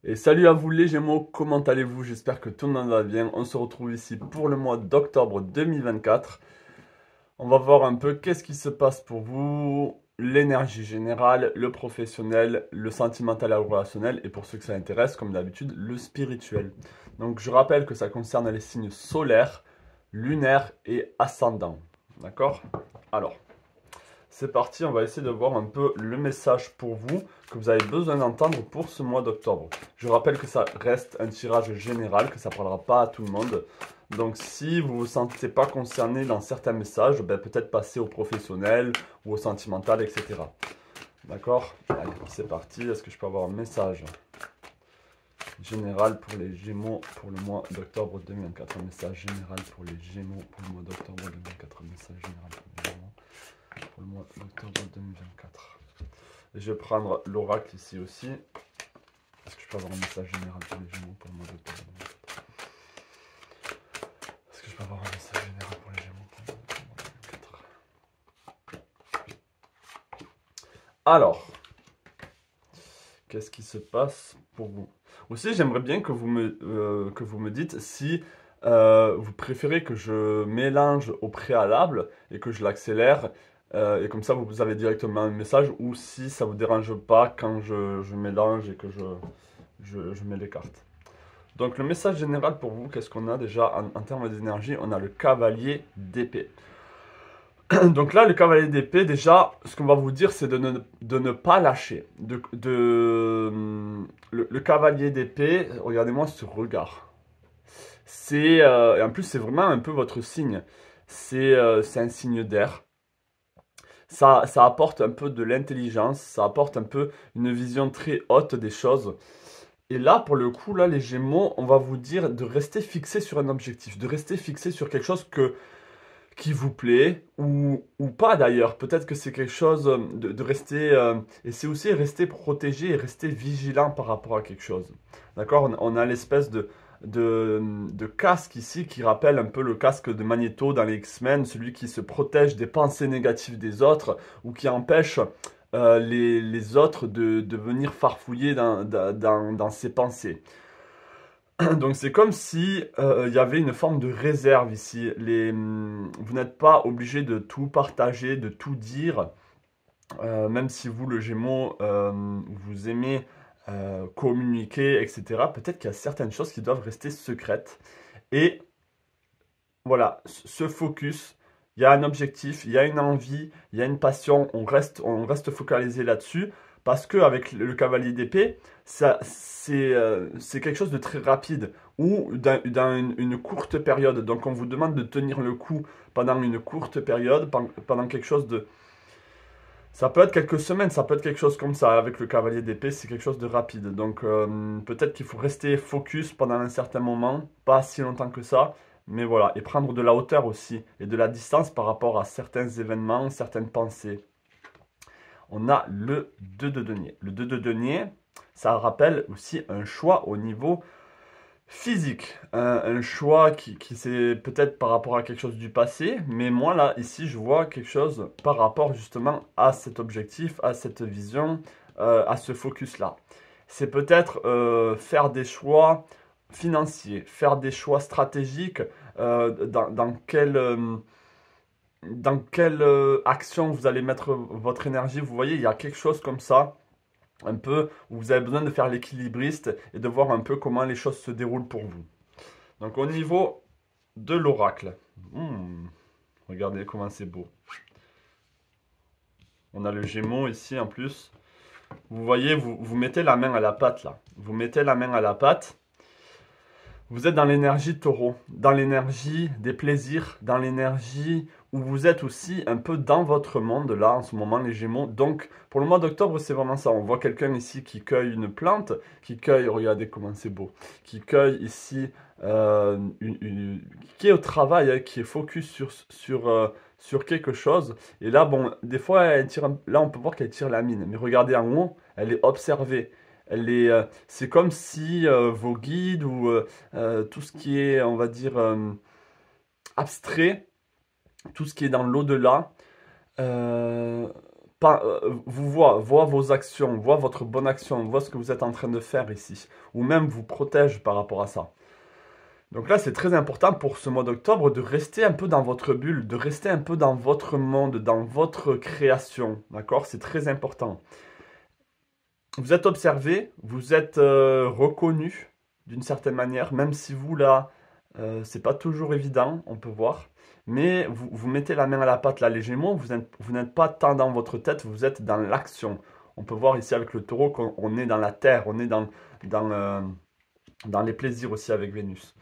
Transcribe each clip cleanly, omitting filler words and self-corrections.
Et salut à vous les Gémeaux, comment allez-vous? J'espère que tout le monde va bien. On se retrouve ici pour le mois d'octobre 2024. On va voir un peu qu'est-ce qui se passe pour vous, l'énergie générale, le professionnel, le sentimental et le relationnel, et pour ceux que ça intéresse, comme d'habitude, le spirituel. Donc je rappelle que ça concerne les signes solaires, lunaires et ascendants. D'accord? Alors, c'est parti, on va essayer de voir un peu le message pour vous que vous avez besoin d'entendre pour ce mois d'octobre. Je rappelle que ça reste un tirage général, que ça ne parlera pas à tout le monde. Donc si vous ne vous sentez pas concerné dans certains messages, ben, peut-être passer au professionnel ou au sentimental, etc. D'accord? Allez, c'est parti. Est-ce que je peux avoir un message général pour les Gémeaux pour le mois d'octobre 2024? Un message général pour les Gémeaux pour le mois d'octobre 2024. Un message général pour les Gémeaux pour le mois d'octobre 2024. Et je vais prendre l'oracle ici aussi. Est-ce que je peux avoir un message général pour les Gémeaux pour le mois d'octobre 2024? Est-ce que je peux avoir un message général pour les Gémeaux pour le mois d'octobre 2024? Alors, qu'est-ce qui se passe pour vous? Aussi, j'aimerais bien que vous me dites si vous préférez que je mélange au préalable et que je l'accélère. Et comme ça, vous avez directement un message, ou si ça vous dérange pas quand je mélange et que je mets les cartes. Donc le message général pour vous, qu'est-ce qu'on a déjà en termes d'énergie? On a le cavalier d'épée. Donc là, le cavalier d'épée, déjà, ce qu'on va vous dire, c'est de ne pas lâcher. Le cavalier d'épée, regardez-moi ce regard. Et en plus, c'est vraiment un peu votre signe. C'est un signe d'air. Ça apporte un peu de l'intelligence, ça apporte un peu une vision très haute des choses. Et là, pour le coup, là, les Gémeaux, on va vous dire de rester fixé sur un objectif, de rester fixé sur quelque chose qui vous plaît, ou pas d'ailleurs. Peut-être que c'est quelque chose de rester... et c'est aussi rester protégé et rester vigilant par rapport à quelque chose. D'accord? On a l'espèce de casque ici qui rappelle un peu le casque de Magneto dans les X-Men, celui qui se protège des pensées négatives des autres ou qui empêche les autres de venir farfouiller dans ses pensées. Donc c'est comme si il y avait une forme de réserve ici. Vous n'êtes pas obligé de tout partager, de tout dire, même si vous, le Gémeaux, vous aimez communiquer, etc. Peut-être qu'il y a certaines choses qui doivent rester secrètes. Et voilà, ce focus, il y a un objectif, il y a une envie, il y a une passion, on reste focalisé là-dessus, parce qu'avec le cavalier d'épée, c'est quelque chose de très rapide, ou dans une courte période. Donc on vous demande de tenir le coup pendant une courte période, pendant quelque chose de... Ça peut être quelques semaines, ça peut être quelque chose comme ça. Avec le cavalier d'épée, c'est quelque chose de rapide. Donc peut-être qu'il faut rester focus pendant un certain moment, pas si longtemps que ça. Mais voilà, et prendre de la hauteur aussi, et de la distance par rapport à certains événements, certaines pensées. On a le 2 de denier. Le 2 de denier, ça rappelle aussi un choix au niveau physique. Un choix qui c'est peut-être par rapport à quelque chose du passé, mais moi là, ici, je vois quelque chose par rapport justement à cet objectif, à cette vision, à ce focus-là. C'est peut-être faire des choix financiers, faire des choix stratégiques, dans quelle action vous allez mettre votre énergie. Vous voyez, il y a quelque chose comme ça un peu où vous avez besoin de faire l'équilibriste et de voir un peu comment les choses se déroulent pour vous. Donc au niveau de l'oracle, regardez comment c'est beau. On a le Gémeaux ici en plus. Vous voyez, vous mettez la main à la pâte là. Vous mettez la main à la pâte. Vous êtes dans l'énergie taureau, dans l'énergie des plaisirs, dans l'énergie où vous êtes aussi un peu dans votre monde là en ce moment les Gémeaux. Donc pour le mois d'octobre c'est vraiment ça. On voit quelqu'un ici qui cueille une plante, qui cueille, regardez comment c'est beau, qui cueille ici, qui est au travail, hein, qui est focus sur quelque chose. Et là bon, des fois elle tire, là on peut voir qu'elle tire la mine. Mais regardez en haut, elle est observée. C'est comme si vos guides ou tout ce qui est, on va dire, abstrait, tout ce qui est dans l'au-delà, euh, vous voit vos actions, voit votre bonne action, voit ce que vous êtes en train de faire ici, ou même vous protège par rapport à ça. Donc là, c'est très important pour ce mois d'octobre de rester un peu dans votre bulle, de rester un peu dans votre monde, dans votre création, d'accord? C'est très important. Vous êtes observé, vous êtes reconnu d'une certaine manière, même si vous là, c'est pas toujours évident, on peut voir. Mais vous mettez la main à la pâte là, les Gémeaux, vous n'êtes pas tant dans votre tête, vous êtes dans l'action. On peut voir ici avec le Taureau qu'on est dans la terre, on est dans, euh, dans les plaisirs aussi avec Vénus.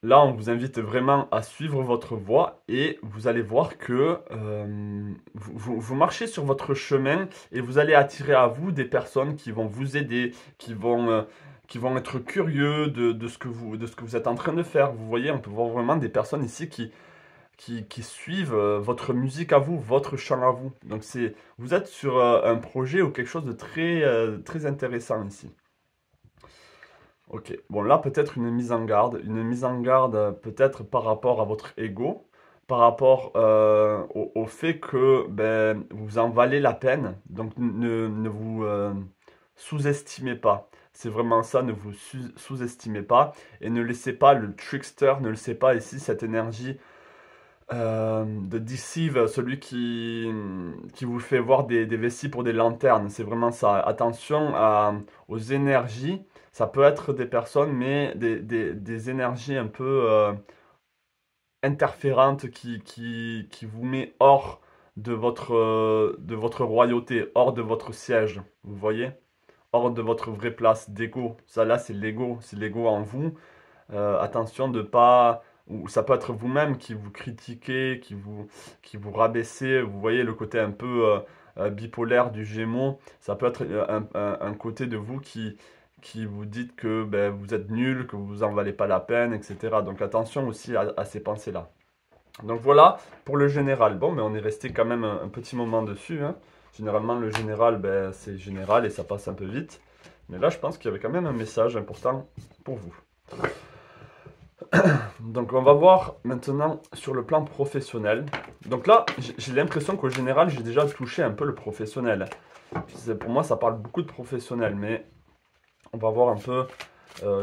Là, on vous invite vraiment à suivre votre voie et vous allez voir que vous marchez sur votre chemin et vous allez attirer à vous des personnes qui vont vous aider, qui vont être curieux de ce que vous êtes en train de faire. Vous voyez, on peut voir vraiment des personnes ici qui suivent votre musique à vous, votre chant à vous. Donc, vous êtes sur un projet ou quelque chose de très intéressant ici. Ok, bon là peut-être une mise en garde peut-être par rapport à votre ego, par rapport au fait que vous en valez la peine, donc ne vous sous-estimez pas. C'est vraiment ça, ne vous sous-estimez pas et ne laissez pas le trickster, ne laissez pas ici cette énergie de deceive, celui qui vous fait voir des vessies pour des lanternes. C'est vraiment ça. Attention aux énergies. Ça peut être des personnes, mais des énergies un peu interférantes qui vous met hors de votre royauté, hors de votre siège. Vous voyez? Hors de votre vraie place d'ego. Ça là, c'est l'ego en vous. Attention de pas, ou ça peut être vous-même qui vous critiquez, qui vous rabaissez. Vous voyez le côté un peu bipolaire du Gémeaux. Ça peut être un côté de vous qui vous dites que vous êtes nul, que vous en valez pas la peine, etc. Donc attention aussi à ces pensées-là. Donc voilà pour le général. Bon, mais on est resté quand même un petit moment dessus, hein. Généralement, le général, c'est général et ça passe un peu vite. Mais là, je pense qu'il y avait quand même un message important pour vous. Donc on va voir maintenant sur le plan professionnel. Donc là, j'ai l'impression qu'au général, j'ai déjà touché un peu le professionnel. Pour moi, ça parle beaucoup de professionnel, mais on va voir un peu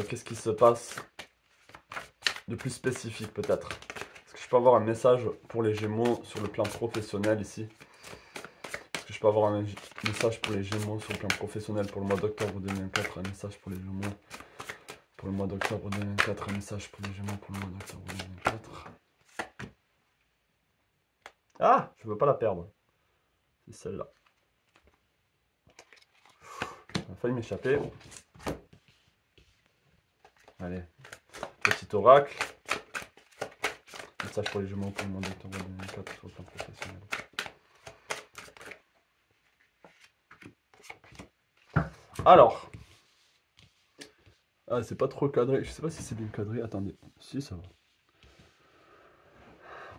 qu'est-ce qui se passe de plus spécifique peut-être. Est-ce que je peux avoir un message pour les Gémeaux sur le plan professionnel ici? Est-ce que je peux avoir un message pour les Gémeaux sur le plan professionnel pour le mois d'octobre 2024? Un message pour les Gémeaux pour le mois d'octobre 2024, un message pour les Gémeaux pour le mois d'octobre 2024. Ah, je veux pas la perdre. C'est celle-là. Elle a failli m'échapper. Allez, petit oracle. Message pour les Gémeaux pour le mois d'octobre 2024 sur le plan professionnel. Alors. Ah, c'est pas trop cadré. Je sais pas si c'est bien cadré. Attendez. Si, ça va.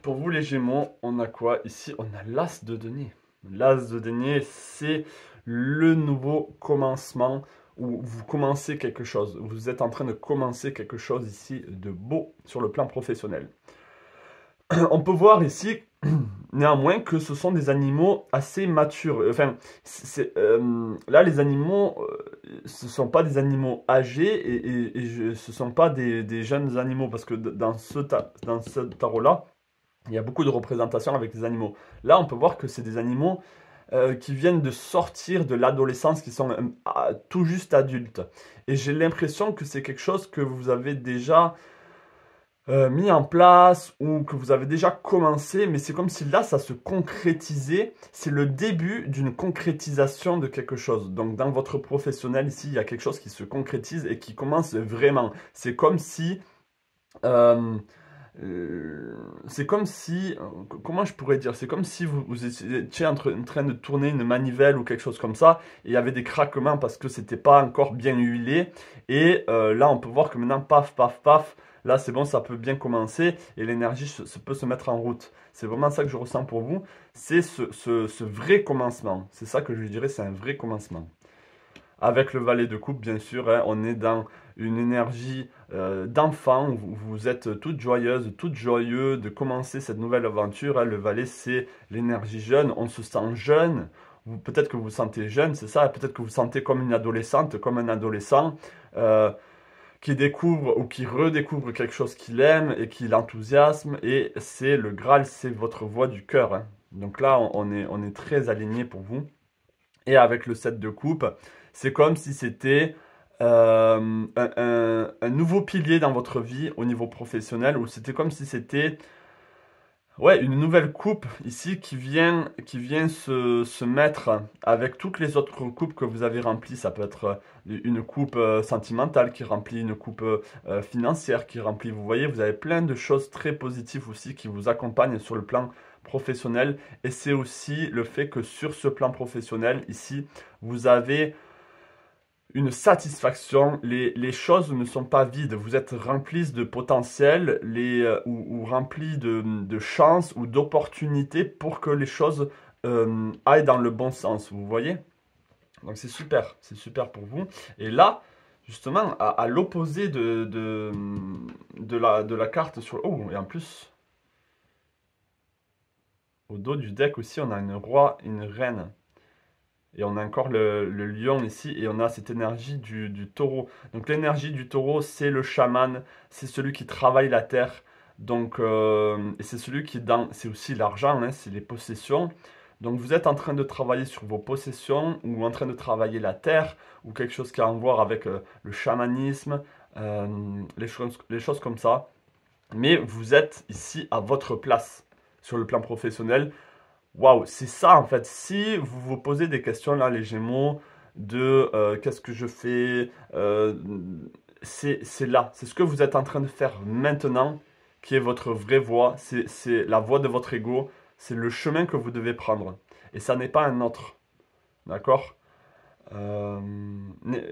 Pour vous, les Gémeaux, on a quoi? Ici, on a l'As de denier. L'As de denier, c'est le nouveau commencement où vous commencez quelque chose. Vous êtes en train de commencer quelque chose ici de beau sur le plan professionnel. On peut voir ici, néanmoins, que ce sont des animaux assez matures. Enfin, là, les animaux, ce ne sont pas des animaux âgés et ce ne sont pas des jeunes animaux. Parce que dans ce tarot-là, il y a beaucoup de représentations avec des animaux. Là, on peut voir que c'est des animaux qui viennent de sortir de l'adolescence, qui sont tout juste adultes. Et j'ai l'impression que c'est quelque chose que vous avez déjà mis en place ou que vous avez déjà commencé, mais c'est comme si là, ça se concrétisait. C'est le début d'une concrétisation de quelque chose. Donc, dans votre professionnel, ici, il y a quelque chose qui se concrétise et qui commence vraiment. C'est comme si... comment je pourrais dire? C'est comme si vous étiez en train de tourner une manivelle ou quelque chose comme ça, et il y avait des craquements parce que c'était pas encore bien huilé. Et là, on peut voir que maintenant, paf, paf, paf, là c'est bon, ça peut bien commencer et l'énergie peut se mettre en route. C'est vraiment ça que je ressens pour vous. C'est ce vrai commencement. C'est ça que je dirais, c'est un vrai commencement. Avec le valet de coupe, bien sûr, hein, on est dans une énergie d'enfant. Vous êtes toute joyeuse, toute joyeux de commencer cette nouvelle aventure, hein. Le valet, c'est l'énergie jeune. On se sent jeune. Peut-être que vous vous sentez jeune, c'est ça. Peut-être que vous vous sentez comme une adolescente, comme un adolescent. Qui découvre ou qui redécouvre quelque chose qu'il aime et qui l'enthousiasme. Et c'est le Graal, c'est votre voix du cœur, hein. Donc là, on est très aligné pour vous. Et avec le 7 de coupe, c'est comme si c'était un nouveau pilier dans votre vie au niveau professionnel, ou c'était comme si c'était ouais, une nouvelle coupe ici qui vient se mettre avec toutes les autres coupes que vous avez remplies. Ça peut être une coupe sentimentale qui remplit, une coupe financière qui remplit. Vous voyez, vous avez plein de choses très positives aussi qui vous accompagnent sur le plan professionnel. Et c'est aussi le fait que sur ce plan professionnel, ici, vous avez une satisfaction. Les choses ne sont pas vides. Vous êtes remplis de potentiel ou remplis de chances ou d'opportunités pour que les choses aillent dans le bon sens. Vous voyez? Donc c'est super pour vous. Et là, justement, à l'opposé de la carte sur... Oh, et en plus, au dos du deck aussi, on a une roi et une reine. Et on a encore le lion ici et on a cette énergie du taureau. Donc l'énergie du taureau, c'est le chaman, c'est celui qui travaille la terre. Donc, et c'est celui qui est dans, c'est aussi l'argent, hein, c'est les possessions. Donc vous êtes en train de travailler sur vos possessions ou en train de travailler la terre ou quelque chose qui a à voir avec le chamanisme, les choses comme ça. Mais vous êtes ici à votre place sur le plan professionnel. Waouh, c'est ça en fait. Si vous vous posez des questions là, les Gémeaux, de qu'est-ce que je fais, c'est là. C'est ce que vous êtes en train de faire maintenant qui est votre vraie voie. C'est la voie de votre ego. C'est le chemin que vous devez prendre. Et ça n'est pas un autre. D'accord? Euh,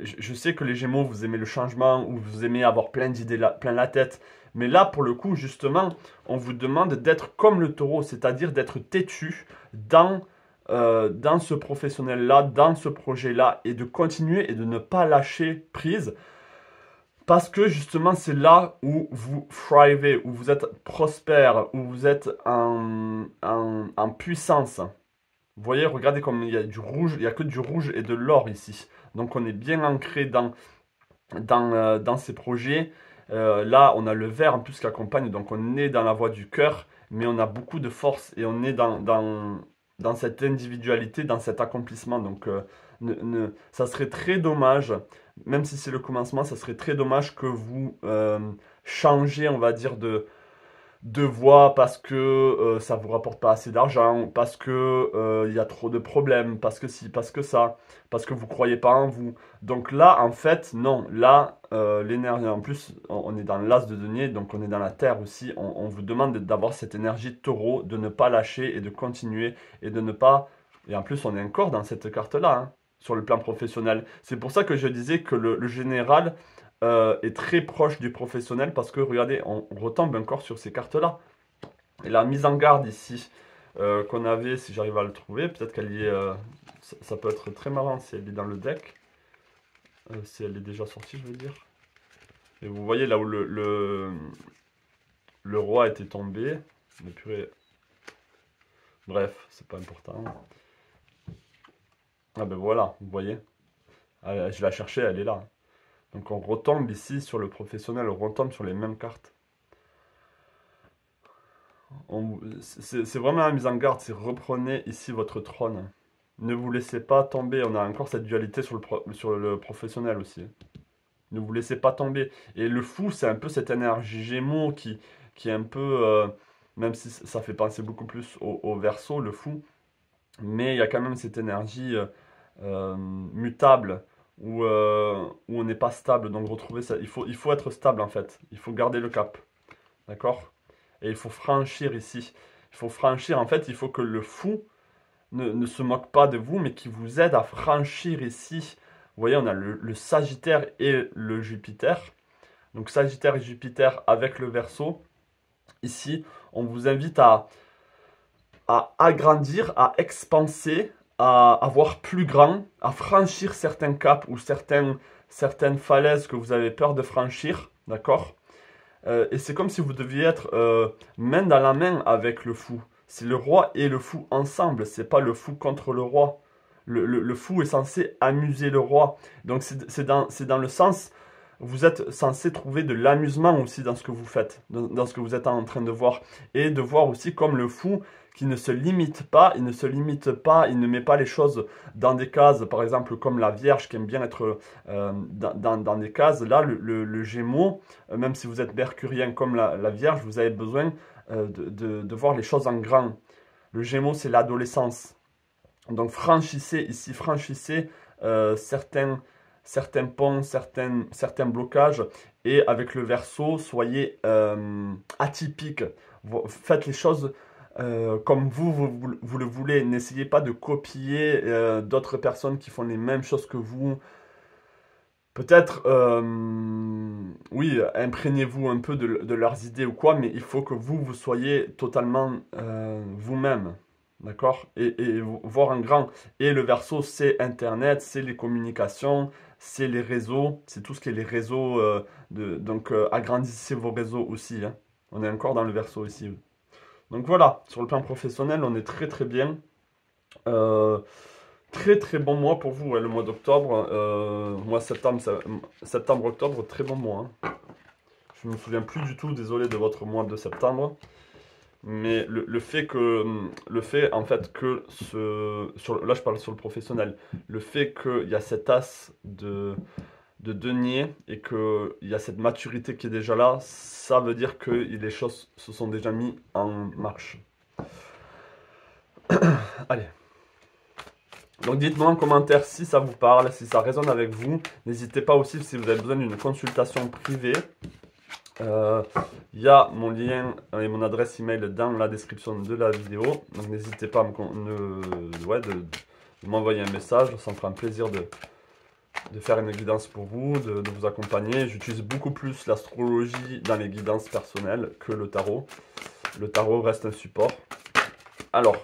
je sais que les Gémeaux, vous aimez le changement ou vous aimez avoir plein d'idées, plein la tête. Mais là, pour le coup, justement, on vous demande d'être comme le taureau, c'est-à-dire d'être têtu dans ce professionnel-là, dans ce projet-là, et de continuer et de ne pas lâcher prise. Parce que justement, c'est là où vous thrivez, où vous êtes prospère, où vous êtes en puissance. Vous voyez, regardez comme il y a du rouge, il n'y a que du rouge et de l'or ici. Donc on est bien ancré dans ces projets. Là, on a le vert en plus qui accompagne, donc on est dans la voie du cœur, mais on a beaucoup de force et on est dans cette individualité, dans cet accomplissement. Donc ça serait très dommage, même si c'est le commencement, ça serait très dommage que vous changez, on va dire, de voie parce que ça vous rapporte pas assez d'argent, parce que il y a trop de problèmes, parce que si, parce que ça, parce que vous croyez pas en vous. Donc là, en fait, non. Là, l'énergie, en plus, on est dans l'as de denier, donc on est dans la terre aussi. On vous demande d'avoir cette énergie de taureau, de ne pas lâcher et de continuer et de ne pas. Et en plus, on est encore dans cette carte-là, hein, sur le plan professionnel. C'est pour ça que je disais que le général est très proche du professionnel parce que regardez, on retombe encore sur ces cartes-là. Et la mise en garde ici qu'on avait, si j'arrive à le trouver, peut-être qu'elle y est. Ça peut être très marrant si elle est dans le deck. Si elle est déjà sortie, je veux dire. Et vous voyez là où le roi était tombé. Mais purée. Bref, c'est pas important. Ah ben voilà, vous voyez. Ah, je la cherchais, elle est là. Donc on retombe ici sur le professionnel, on retombe sur les mêmes cartes. C'est vraiment la mise en garde, c'est reprenez ici votre trône. Ne vous laissez pas tomber, on a encore cette dualité sur le professionnel aussi. Ne vous laissez pas tomber. Et le fou, c'est un peu cette énergie Gémeaux qui est un peu, même si ça fait penser beaucoup plus au Verseau, le fou, mais il y a quand même cette énergie mutable où on n'est pas stable. Donc retrouver ça, il faut être stable en fait. Il faut garder le cap. D'accord? Et il faut franchir ici. Il faut franchir, en fait, il faut que le fou ne se moque pas de vous, mais qui vous aide à franchir ici. Vous voyez, on a le Sagittaire et le Jupiter. Donc Sagittaire et Jupiter avec le Verseau. Ici, on vous invite à agrandir, à expanser, à voir plus grand, à franchir certains caps ou certaines falaises que vous avez peur de franchir, d'accord? Et c'est comme si vous deviez être main dans la main avec le fou. C'est le roi et le fou ensemble, c'est pas le fou contre le roi. Le fou est censé amuser le roi. Donc c'est dans le sens, vous êtes censé trouver de l'amusement aussi dans ce que vous faites, dans ce que vous êtes en train de voir. Et de voir aussi comme le fou qui ne se limite pas, il ne se limite pas, il ne met pas les choses dans des cases, par exemple comme la Vierge qui aime bien être dans des cases. Là, le Gémeaux, même si vous êtes mercurien comme la Vierge, vous avez besoin de voir les choses en grand. Le Gémeaux, c'est l'adolescence. Donc franchissez ici, franchissez certains ponts, certains blocages. Et avec le Verseau, soyez atypique. Faites les choses comme vous le voulez. N'essayez pas de copier d'autres personnes qui font les mêmes choses que vous. Peut-être, oui, imprégnez-vous un peu de leurs idées ou quoi, mais il faut que vous soyez totalement vous-même. D'accord? Et voir en grand. Et le Verseau, c'est Internet, c'est les communications, c'est les réseaux, c'est tout ce qui est les réseaux. Donc, agrandissez vos réseaux aussi, hein. On est encore dans le Verseau ici. Donc voilà, sur le plan professionnel, on est très très bien. Euh, Très très bon mois pour vous, ouais, le mois d'octobre. Mois septembre, octobre, très bon mois, hein. Je me souviens plus du tout, désolé de votre mois de septembre. Mais le fait en fait que là je parle sur le professionnel, le fait qu'il y a cet as de denier et qu'il y a cette maturité qui est déjà là, ça veut dire que les choses se sont déjà mis en marche. Allez. Donc dites-moi en commentaire si ça vous parle, si ça résonne avec vous. N'hésitez pas aussi si vous avez besoin d'une consultation privée. Il y a mon lien et mon adresse email dans la description de la vidéo. Donc n'hésitez pas à de m'envoyer un message. Ça me fera un plaisir de faire une guidance pour vous, de vous accompagner. J'utilise beaucoup plus l'astrologie dans les guidances personnelles que le tarot. Le tarot reste un support. Alors,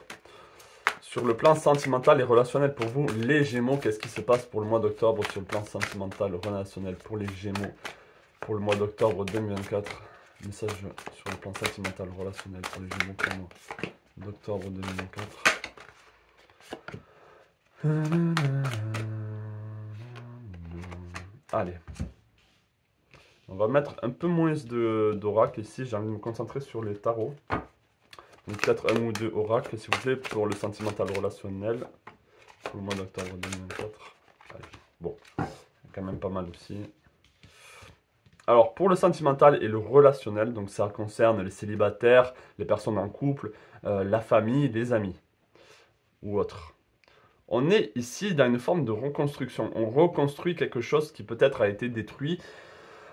sur le plan sentimental et relationnel pour vous, les Gémeaux, qu'est-ce qui se passe pour le mois d'octobre sur le plan sentimental et relationnel pour les Gémeaux pour le mois d'octobre 2024? Message sur le plan sentimental et relationnel pour les Gémeaux pour le mois d'octobre 2024. Allez. On va mettre un peu moins d'oracle ici. J'ai envie de me concentrer sur les tarots. Donc peut-être un ou deux oracles, s'il vous plaît, pour le sentimental relationnel pour le mois d'octobre 2024. Allez. Bon, quand même pas mal aussi. Alors, pour le sentimental et le relationnel, donc ça concerne les célibataires, les personnes en couple, la famille, les amis ou autres. On est ici dans une forme de reconstruction. On reconstruit quelque chose qui peut-être a été détruit,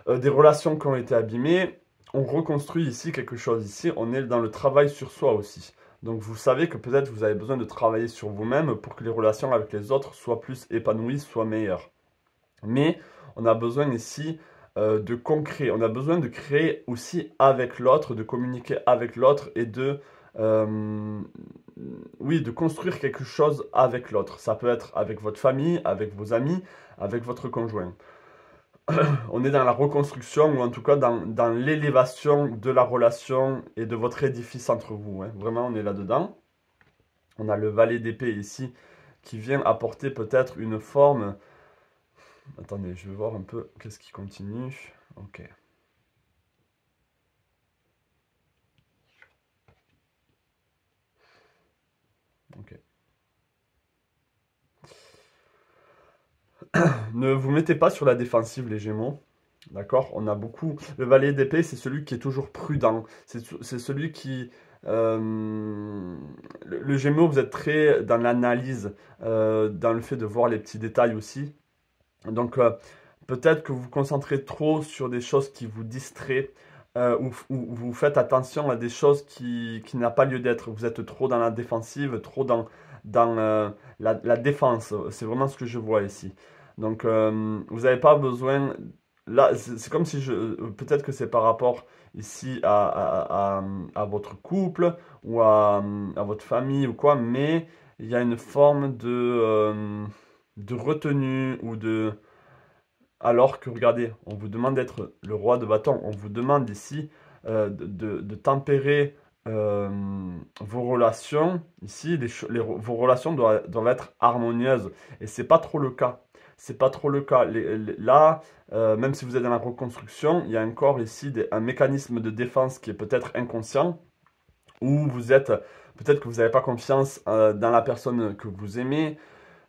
des relations qui ont été abîmées. On reconstruit ici quelque chose. Ici, on est dans le travail sur soi aussi. Donc, vous savez que peut-être vous avez besoin de travailler sur vous-même pour que les relations avec les autres soient plus épanouies, soient meilleures. Mais on a besoin ici de concret. On a besoin de créer aussi avec l'autre, de communiquer avec l'autre et oui, de construire quelque chose avec l'autre. Ça peut être avec votre famille, avec vos amis, avec votre conjoint. On est dans la reconstruction ou en tout cas dans l'élévation de la relation et de votre édifice entre vous, hein. Vraiment, on est là-dedans. On a le valet d'épée ici qui vient apporter peut-être une forme. Attendez, je vais voir un peu qu'est-ce qui continue. Ok. Ok. Ne vous mettez pas sur la défensive, les Gémeaux. D'accord? On a beaucoup. Le valet d'épée, c'est celui qui est toujours prudent. C'est celui qui. Le Gémeaux, vous êtes très dans l'analyse, dans le fait de voir les petits détails aussi. Donc, peut-être que vous vous concentrez trop sur des choses qui vous distraient, ou vous faites attention à des choses qui n'ont pas lieu d'être. Vous êtes trop dans la défensive, trop dans la défense. C'est vraiment ce que je vois ici. Donc, vous n'avez pas besoin. Là, c'est comme si peut-être que c'est par rapport ici à votre couple ou à votre famille ou quoi, mais il y a une forme de retenue ou de... Alors que, regardez, on vous demande d'être le roi de bâton. On vous demande ici de tempérer euh, vos relations. Ici, vos relations doivent être harmonieuses. Et c'est pas trop le cas. C'est pas trop le cas. Là, même si vous êtes dans la reconstruction, il y a encore ici un mécanisme de défense qui est peut-être inconscient, où vous êtes, peut-être que vous n'avez pas confiance dans la personne que vous aimez,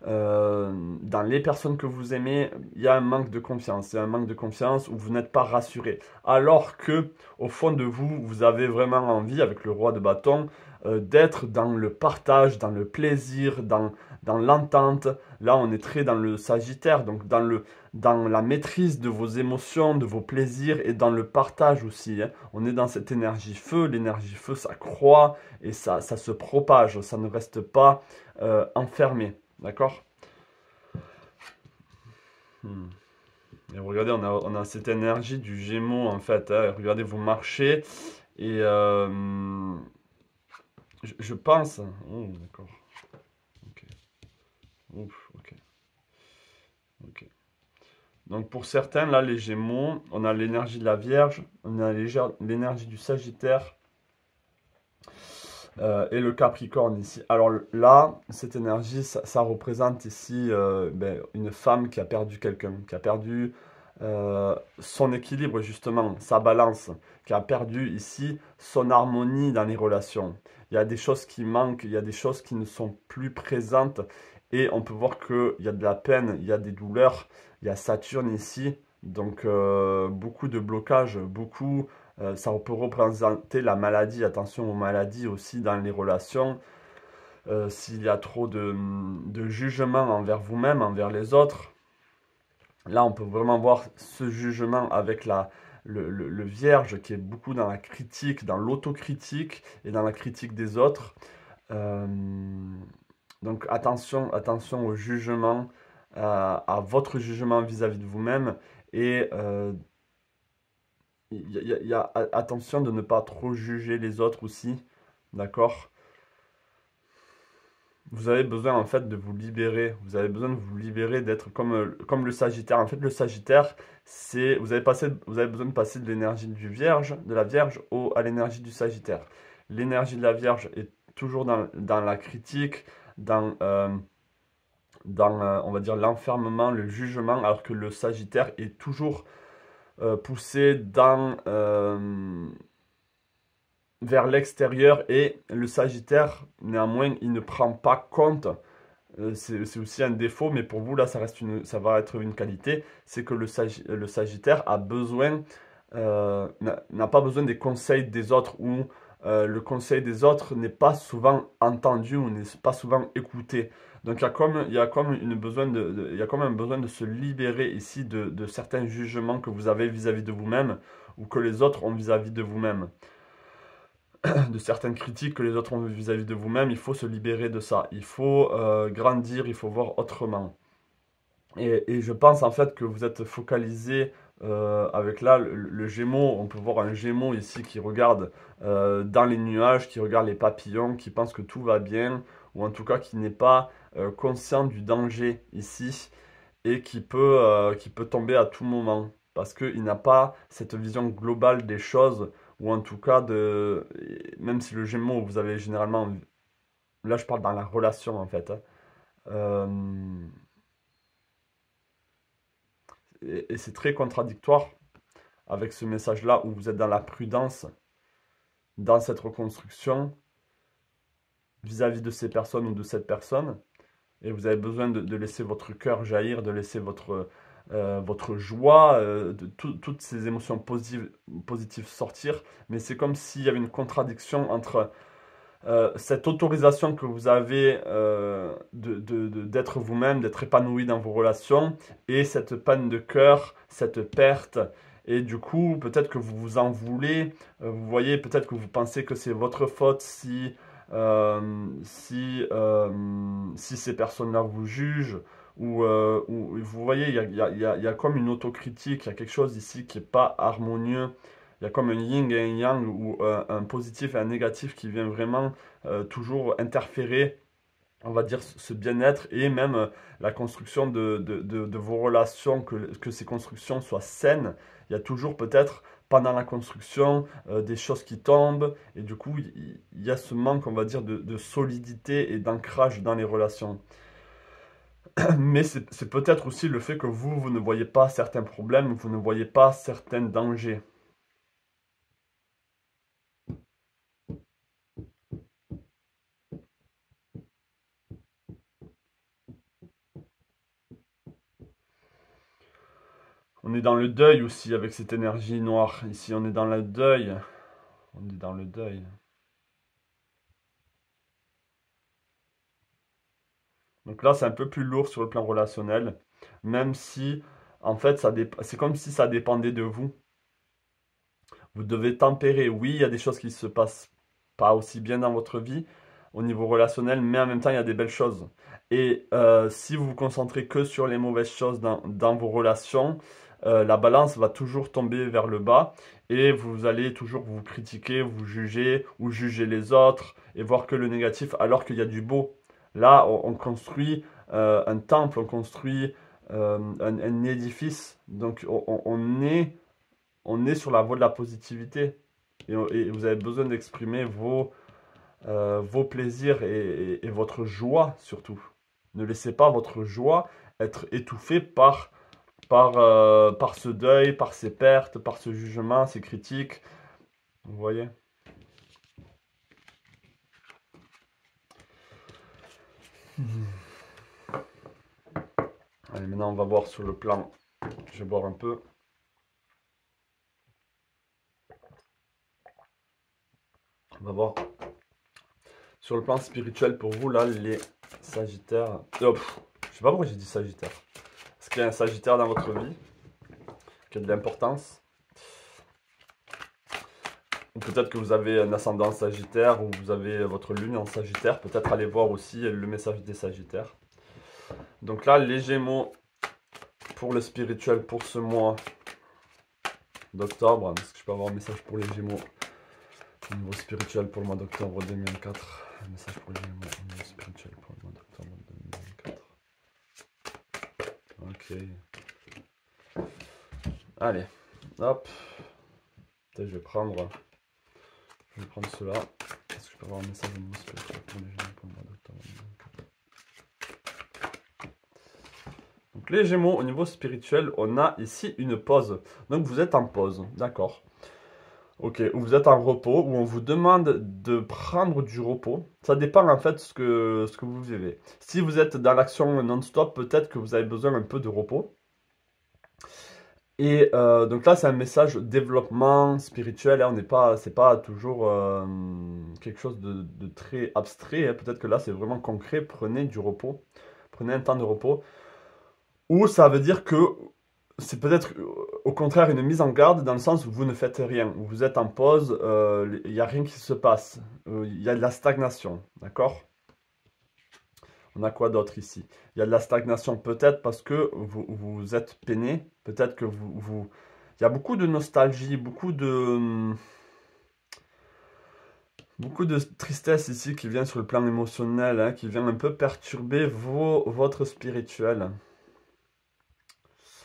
dans les personnes que vous aimez, il y a un manque de confiance. Il y a un manque de confiance où vous n'êtes pas rassuré. Alors que, au fond de vous, vous avez vraiment envie, avec le roi de bâton, d'être dans le partage, dans le plaisir, dans l'entente. Là, on est très dans le Sagittaire, donc dans la maîtrise de vos émotions, de vos plaisirs et dans le partage aussi, hein. On est dans cette énergie feu. L'énergie feu, ça croît et ça se propage. Ça ne reste pas enfermé. D'accord? Hmm. Et regardez, on a cette énergie du Gémeaux en fait, hein. Regardez, vous marchez et je pense. Oh, d'accord. Ok. Ouf, ok. Ok. Donc pour certains, là, les Gémeaux, on a l'énergie de la Vierge, on a l'énergie du Sagittaire et le Capricorne ici. Alors là, cette énergie, ça représente ici une femme qui a perdu quelqu'un, qui a perdu son équilibre justement, sa balance, qui a perdu ici son harmonie dans les relations. Il y a des choses qui manquent, il y a des choses qui ne sont plus présentes et on peut voir qu'il y a de la peine, il y a des douleurs, il y a Saturne ici, donc beaucoup de blocages, beaucoup, ça peut représenter la maladie, attention aux maladies aussi dans les relations. S'il y a trop de jugement envers vous-même, envers les autres, là, on peut vraiment voir ce jugement avec le Vierge qui est beaucoup dans la critique, dans l'autocritique et dans la critique des autres. Euh, donc attention, attention au jugement, à votre jugement vis-à-vis de vous-même. Et attention de ne pas trop juger les autres aussi. D'accord? Vous avez besoin en fait de vous libérer. Vous avez besoin de vous libérer, d'être comme le Sagittaire. En fait, le Sagittaire, c'est vous avez besoin de passer de l'énergie de la Vierge à l'énergie du Sagittaire. L'énergie de la Vierge est toujours dans la critique, dans on va dire l'enfermement, le jugement, alors que le Sagittaire est toujours poussé vers l'extérieur et le Sagittaire, néanmoins, il ne prend pas compte. C'est aussi un défaut, mais pour vous, là, ça va être une qualité. C'est que le Sagittaire n'a pas besoin des conseils des autres ou le conseil des autres n'est pas souvent entendu ou n'est pas souvent écouté. Donc il y a comme il y a comme un besoin de se libérer ici de certains jugements que vous avez vis-à-vis de vous-même ou que les autres ont vis-à-vis de vous-même, de certaines critiques que les autres ont vis-à-vis de vous-même. Il faut se libérer de ça. Il faut grandir, il faut voir autrement. Et je pense en fait que vous êtes focalisé avec là le Gémeaux. On peut voir un Gémeaux ici qui regarde dans les nuages, qui regarde les papillons, qui pense que tout va bien, ou en tout cas qui n'est pas conscient du danger ici et qui peut tomber à tout moment parce qu'il n'a pas cette vision globale des choses ou en tout cas même si le Gémeaux vous avez généralement, là je parle dans la relation en fait, hein, euh, et c'est très contradictoire avec ce message-là où vous êtes dans la prudence, dans cette reconstruction vis-à-vis de ces personnes ou de cette personne. Et vous avez besoin de laisser votre cœur jaillir, de laisser votre joie, toutes ces émotions positives sortir. Mais c'est comme s'il y avait une contradiction entre cette autorisation que vous avez d'être vous-même, d'être épanoui dans vos relations, et cette panne de cœur, cette perte. Et du coup, peut-être que vous vous en voulez. Vous voyez, peut-être que vous pensez que c'est votre faute si ces personnes-là vous jugent. Ou vous voyez, il y a comme une autocritique, il y a quelque chose ici qui n'est pas harmonieux. Il y a comme un yin et un yang, ou un positif et un négatif qui vient vraiment toujours interférer on va dire, ce bien-être et même la construction de vos relations, que ces constructions soient saines. Il y a toujours peut-être pendant la construction des choses qui tombent et du coup il y a ce manque, on va dire, de solidité et d'ancrage dans les relations. Mais c'est peut-être aussi le fait que vous ne voyez pas certains problèmes, vous ne voyez pas certains dangers. On est dans le deuil aussi avec cette énergie noire. Ici, on est dans le deuil. On est dans le deuil. Donc là, c'est un peu plus lourd sur le plan relationnel. Même si, en fait, c'est comme si ça dépendait de vous. Vous devez tempérer. Oui, il y a des choses qui se passent pas aussi bien dans votre vie au niveau relationnel, mais en même temps, il y a des belles choses. Et si vous vous concentrez que sur les mauvaises choses dans vos relations, la balance va toujours tomber vers le bas et vous allez toujours vous critiquer, vous juger ou juger les autres et voir que le négatif alors qu'il y a du beau. Là, on construit un temple, on construit un édifice. Donc, on est sur la voie de la positivité et vous avez besoin d'exprimer vos plaisirs et votre joie surtout. Ne laissez pas votre joie être étouffée par ce deuil, par ces pertes, par ce jugement, ces critiques. Vous voyez? Allez, maintenant on va voir sur le plan. Je vais boire un peu. On va voir sur le plan spirituel pour vous, là, les Sagittaires. Je sais pas pourquoi j'ai dit Sagittaire. Est-ce qu'il y a un Sagittaire dans votre vie qui a de l'importance? Ou peut-être que vous avez un ascendant Sagittaire ou vous avez votre lune en Sagittaire. Peut-être aller voir aussi le message des Sagittaires. Donc là, les Gémeaux pour le spirituel pour ce mois d'octobre. Est-ce que je peux avoir un message pour les Gémeaux au niveau spirituel pour le mois d'octobre 2024? Un message pour les Gémeaux au niveau spirituel pour le mois d'octobre 2024. Ok. Allez, hop. Peut-être je vais prendre cela. Est-ce que je peux avoir un message au niveau spirituel pour les Gémeaux pour le mois d'octobre 2024? Donc les Gémeaux, au niveau spirituel, on a ici une pause. Donc vous êtes en pause, d'accord. Ok, ou vous êtes en repos, ou on vous demande de prendre du repos. Ça dépend en fait de ce que vous vivez. Si vous êtes dans l'action non-stop, peut-être que vous avez besoin un peu de repos. Et donc là, c'est un message développement spirituel. Hein, on n'est pas, c'est pas toujours quelque chose de très abstrait. Hein. Peut-être que là, c'est vraiment concret. Prenez du repos. Prenez un temps de repos. Ou ça veut dire que c'est peut-être au contraire une mise en garde dans le sens où vous ne faites rien, où vous êtes en pause, il n'y a rien qui se passe, il y a de la stagnation, d'accord? On a quoi d'autre ici? Il y a de la stagnation peut-être parce que vous êtes peiné, peut-être que Il y a beaucoup de nostalgie, beaucoup de tristesse ici qui vient sur le plan émotionnel, hein, qui vient un peu perturber votre spirituel.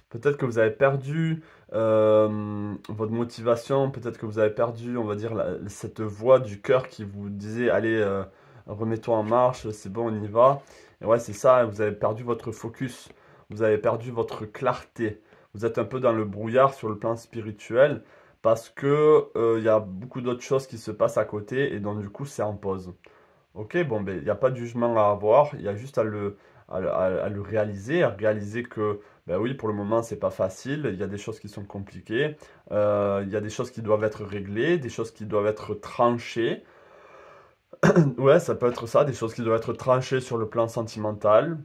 Peut-être que vous avez perdu votre motivation, peut-être que vous avez perdu, on va dire, cette voix du cœur qui vous disait, allez, remets-toi en marche, c'est bon, on y va. Et ouais, c'est ça, vous avez perdu votre focus, vous avez perdu votre clarté. Vous êtes un peu dans le brouillard sur le plan spirituel parce que il y a beaucoup d'autres choses qui se passent à côté et donc du coup, c'est en pause. Ok, bon, ben, il n'y a pas de jugement à avoir, il y a juste à le réaliser, à réaliser que, ben oui, pour le moment, c'est pas facile, il y a des choses qui sont compliquées, il y a des choses qui doivent être réglées, des choses qui doivent être tranchées. Ouais, ça peut être ça, des choses qui doivent être tranchées sur le plan sentimental,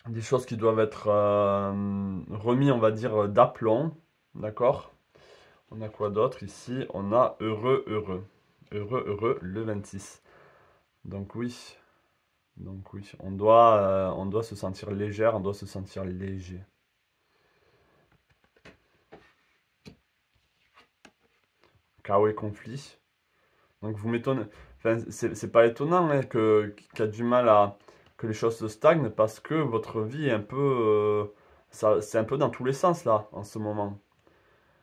des choses qui doivent être remis, on va dire, d'aplomb, d'accord? On a quoi d'autre ici? On a heureux, heureux. Heureux, heureux, le 26. Donc oui. Donc oui, on doit se sentir légère, on doit se sentir léger. Chaos et conflit. Donc vous m'étonnez. Enfin, c'est pas étonnant hein, qu'il y a du mal que les choses se stagnent parce que votre vie est un peu, c'est un peu dans tous les sens là, en ce moment.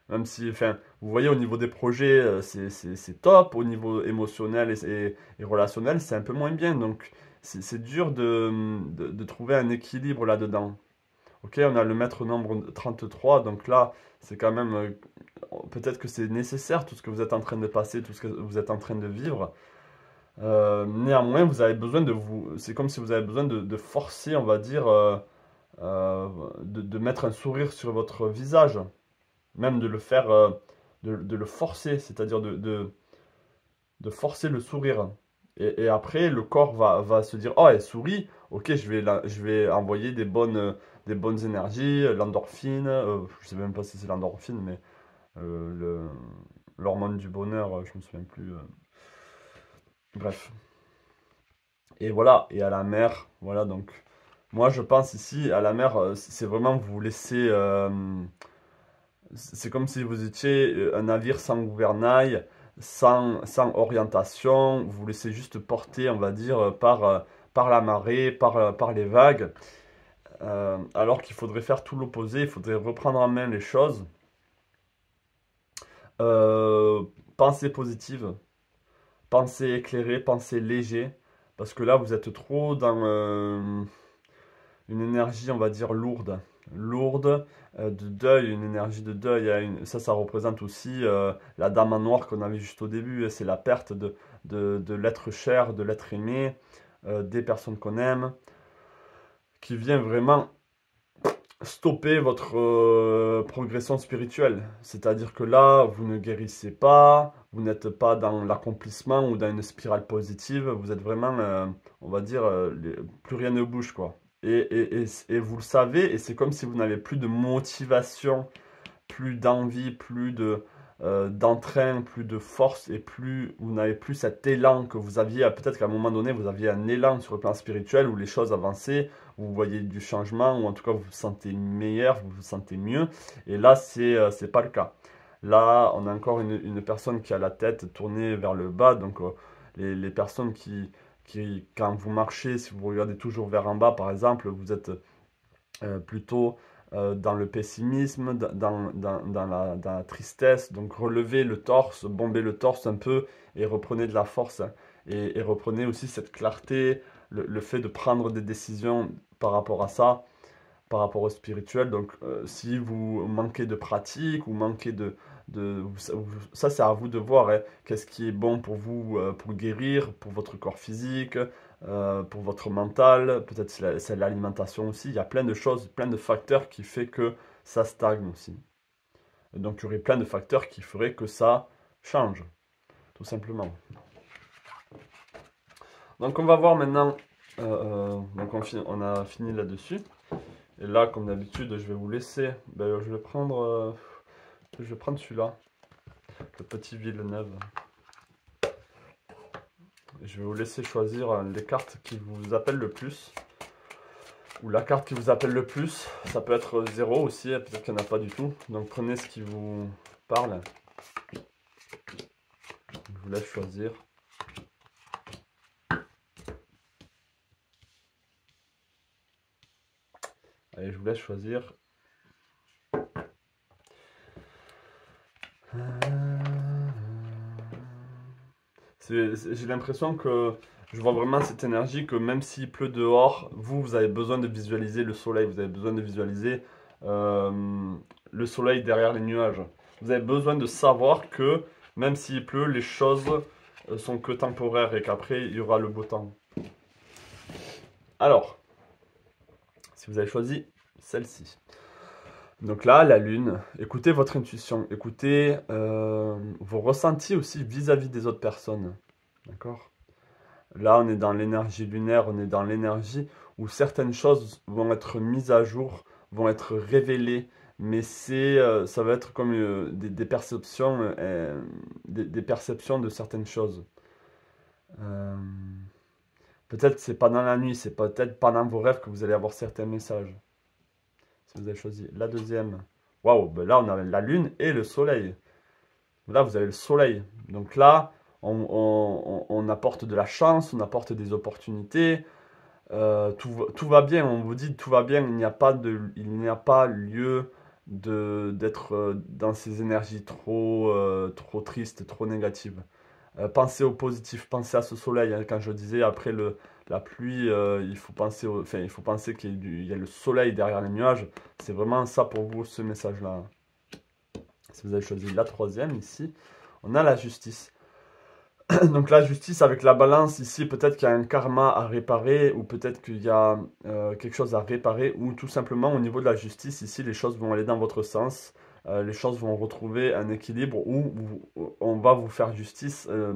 Même si, enfin, vous voyez, au niveau des projets, c'est top. Au niveau émotionnel et relationnel, c'est un peu moins bien. Donc, c'est dur de trouver un équilibre là-dedans. Ok, on a le maître nombre 33. Donc là, c'est quand même, peut-être que c'est nécessaire tout ce que vous êtes en train de passer, tout ce que vous êtes en train de vivre. Néanmoins, vous avez besoin de vous. C'est comme si vous avez besoin de forcer, on va dire, de mettre un sourire sur votre visage. Même de le faire, de le forcer, c'est-à-dire de forcer le sourire. Et après, le corps va se dire, oh, elle sourit, ok, je vais envoyer des bonnes énergies, l'endorphine, je sais même pas si c'est l'endorphine, mais l'hormone du bonheur, je me souviens plus. Bref. Et voilà, et à la mer, voilà, donc, moi je pense ici, à la mer, c'est vraiment vous laisser, c'est comme si vous étiez un navire sans gouvernail, sans orientation, vous vous laissez juste porter, on va dire, par la marée, par les vagues, alors qu'il faudrait faire tout l'opposé, il faudrait reprendre en main les choses, euh, penser positive, penser éclairé, penser léger, parce que là vous êtes trop dans une énergie, on va dire, lourde de deuil, une énergie de deuil. Ça représente aussi la dame en noir qu'on a vu juste au début. C'est la perte de l'être cher, de l'être aimé, des personnes qu'on aime, qui vient vraiment stopper votre progression spirituelle. C'est-à-dire que là, vous ne guérissez pas, vous n'êtes pas dans l'accomplissement ou dans une spirale positive, vous êtes vraiment, on va dire, plus rien ne bouge, quoi. Et vous le savez, et c'est comme si vous n'avez plus de motivation, plus d'envie, plus d'entrain, plus de force, et plus vous n'avez plus cet élan que vous aviez. Peut-être qu'à un moment donné, vous aviez un élan sur le plan spirituel où les choses avançaient, où vous voyez du changement, ou en tout cas vous vous sentez meilleur, vous vous sentez mieux. Et là, c'est pas le cas. Là, on a encore une personne qui a la tête tournée vers le bas, donc les personnes quand vous marchez, si vous regardez toujours vers en bas, par exemple, vous êtes plutôt dans le pessimisme, dans la tristesse. Donc relevez le torse, bombez le torse un peu et reprenez de la force. Hein. Et reprenez aussi cette clarté, le fait de prendre des décisions par rapport à ça, par rapport au spirituel. Donc si vous manquez de pratique ou manquez ça c'est à vous de voir. Hein. Qu'est-ce qui est bon pour vous, pour guérir, pour votre corps physique, pour votre mental, peut-être c'est l'alimentation aussi. Il y a plein de choses, plein de facteurs qui fait que ça stagne aussi. Et donc il y aurait plein de facteurs qui feraient que ça change, tout simplement. Donc on va voir maintenant, donc on a fini là-dessus. Et là, comme d'habitude, je vais vous laisser, je vais prendre celui-là, le petit Villeneuve. Je vais vous laisser choisir les cartes qui vous appellent le plus. Ou la carte qui vous appelle le plus. Ça peut être 0 aussi, peut-être qu'il n'y en a pas du tout. Donc prenez ce qui vous parle. Je vous laisse choisir. Allez, je vous laisse choisir. J'ai l'impression que je vois vraiment cette énergie que même s'il pleut dehors, vous avez besoin de visualiser le soleil, vous avez besoin de visualiser le soleil derrière les nuages. Vous avez besoin de savoir que même s'il pleut, les choses sont que temporaires et qu'après il y aura le beau temps. Alors, si vous avez choisi celle-ci. Donc là, la lune, écoutez votre intuition, écoutez vos ressentis aussi vis-à-vis des autres personnes. D'accord? Là, on est dans l'énergie lunaire, on est dans l'énergie où certaines choses vont être mises à jour, vont être révélées, mais ça va être comme des perceptions, des perceptions de certaines choses. Euh, Peut-être c'est pas dans la nuit, c'est peut-être pendant vos rêves que vous allez avoir certains messages. Si vous avez choisi la deuxième. Waouh, ben là on a la lune et le soleil. Là vous avez le soleil. Donc là, on apporte de la chance, on apporte des opportunités. tout va bien, on vous dit tout va bien, il n'y a pas lieu d'être dans ces énergies trop tristes, trop négatives. Pensez au positif, pensez à ce soleil, hein. Quand je disais après la pluie, il faut penser il y a le soleil derrière les nuages. C'est vraiment ça pour vous, ce message-là. Si vous avez choisi la troisième ici, on a la justice. Donc la justice avec la balance ici, peut-être qu'il y a un karma à réparer ou peut-être qu'il y a quelque chose à réparer ou tout simplement au niveau de la justice ici, les choses vont aller dans votre sens, les choses vont retrouver un équilibre où on va vous faire justice. Euh,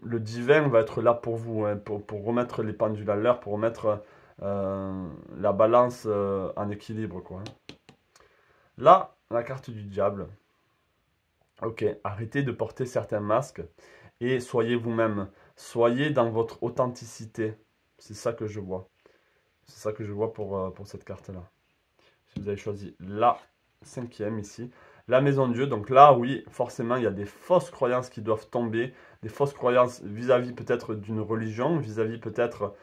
le divin va être là pour vous, hein, pour remettre les pendules à l'heure, pour remettre la balance en équilibre, quoi, hein. Là, la carte du diable. Ok, arrêtez de porter certains masques et soyez vous-même. Soyez dans votre authenticité. C'est ça que je vois. C'est ça que je vois pour cette carte-là. Si vous avez choisi la cinquième ici, la maison de Dieu. Donc là, oui, forcément, il y a des fausses croyances qui doivent tomber. Des fausses croyances vis-à-vis peut-être d'une religion, vis-à-vis peut-être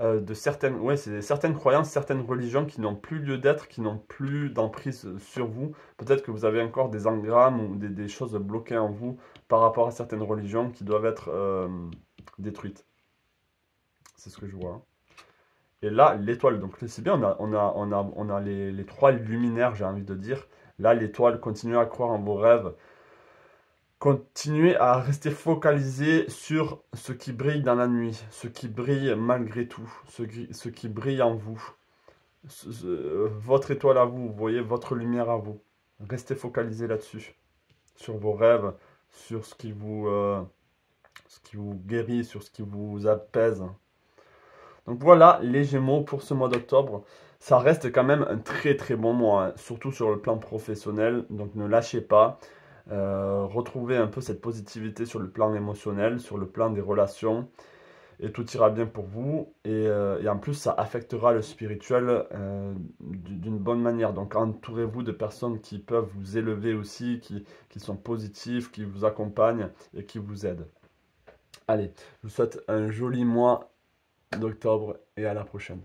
de certaines, ouais, c'est certaines croyances, certaines religions qui n'ont plus lieu d'être, qui n'ont plus d'emprise sur vous. Peut-être que vous avez encore des engrammes ou des choses bloquées en vous par rapport à certaines religions qui doivent être détruites. C'est ce que je vois, hein. Et là, l'étoile, donc c'est bien, on a les trois luminaires, j'ai envie de dire. Là, l'étoile, continuez à croire en vos rêves. Continuez à rester focalisé sur ce qui brille dans la nuit, ce qui brille malgré tout, ce qui brille en vous. Votre étoile à vous, vous voyez, votre lumière à vous. Restez focalisé là-dessus, sur vos rêves, sur ce qui vous guérit, sur ce qui vous apaise. Donc voilà les Gémeaux pour ce mois d'octobre. Ça reste quand même un très très bon mois, hein, surtout sur le plan professionnel. Donc ne lâchez pas. Retrouvez un peu cette positivité sur le plan émotionnel, sur le plan des relations. Et tout ira bien pour vous. Et en plus, ça affectera le spirituel d'une bonne manière. Donc entourez-vous de personnes qui peuvent vous élever aussi, qui sont positives, qui vous accompagnent et qui vous aident. Allez, je vous souhaite un joli mois d'octobre et à la prochaine.